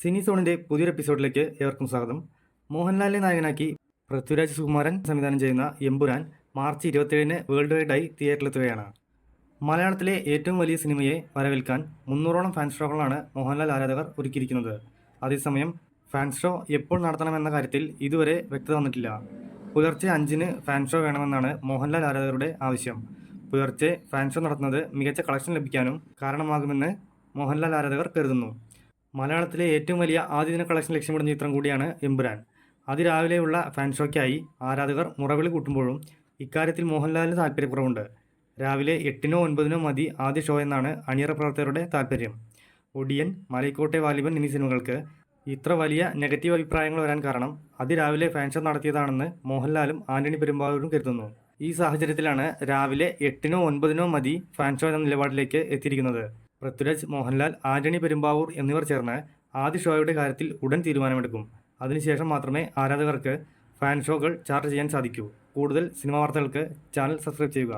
സിനി സോണിന്റെ പുതിയൊരു എപ്പിസോഡിലേക്ക് ഏവർക്കും സ്വാഗതം. മോഹൻലാലിനെ നായകനാക്കി പൃഥ്വിരാജ് സുകുമാരൻ സംവിധാനം ചെയ്യുന്ന എമ്പുരാൻ മാർച്ച് 27-ന് വേൾഡ് വൈഡായി തിയേറ്ററിലെത്തുകയാണ്. മലയാളത്തിലെ ഏറ്റവും വലിയ സിനിമയെ വരവേൽക്കാൻ 300ഓളം ഫാൻസ് ഷോകളാണ് മോഹൻലാൽ ആരാധകർ ഒരുക്കിയിരിക്കുന്നത്. അതേസമയം ഫാൻസ് ഷോ എപ്പോൾ നടത്തണമെന്ന കാര്യത്തിൽ ഇതുവരെ വ്യക്തത വന്നിട്ടില്ല. പുലർച്ചെ 5-ന് ഫാൻ ഷോ വേണമെന്നാണ് മോഹൻലാൽ ആരാധകരുടെ ആവശ്യം. പുലർച്ചെ ഫാൻ ഷോ നടത്തുന്നത് മികച്ച കളക്ഷൻ ലഭിക്കാനും കാരണമാകുമെന്ന് മോഹൻലാൽ ആരാധകർ കരുതുന്നു. മലയാളത്തിലെ ഏറ്റവും വലിയ ആദ്യദിന കളക്ഷൻ ലക്ഷ്യമിടുന്ന ചിത്രം കൂടിയാണ് എമ്പുരാൻ. അതിരാവിലെയുള്ള ഫാൻ ഷോയ്ക്കായി ആരാധകർ മുറവിളി കൂട്ടുമ്പോഴും ഇക്കാര്യത്തിൽ മോഹൻലാലിന് താല്പര്യക്കുറവുണ്ട്. രാവിലെ 8-നോ 9-നോ മതി ആദ്യ ഷോ എന്നാണ് അണിയറ പ്രവർത്തകരുടെ താല്പര്യം. ഒടിയൻ, മലൈക്കോട്ടെ വാലിബൻ എന്നീ സിനിമകൾക്ക് ഇത്ര വലിയ നെഗറ്റീവ് അഭിപ്രായങ്ങൾ വരാൻ കാരണം അതിരാവിലെ ഫാൻ ഷോ നടത്തിയതാണെന്ന് മോഹൻലാലും ആന്റണി പെരുമ്പാവൂരും കരുതുന്നു. ഈ സാഹചര്യത്തിലാണ് രാവിലെ 8-നോ 9-നോ മതി ഫാൻ ഷോ എന്ന നിലപാടിലേക്ക് എത്തിയിരിക്കുന്നത്. പൃഥ്വിരാജ്, മോഹൻലാൽ, ആന്റണി പെരുമ്പാവൂർ എന്നിവർ ചേർന്ന് ആദ്യ ഷോയുടെ കാര്യത്തിൽ ഉടൻ തീരുമാനമെടുക്കും. അതിനുശേഷം മാത്രമേ ആരാധകർക്ക് ഫാൻ ഷോകൾ ചാർട്ട് ചെയ്യാൻ സാധിക്കൂ. കൂടുതൽ സിനിമാ വാർത്തകൾക്ക് ചാനൽ സബ്സ്ക്രൈബ് ചെയ്യുക.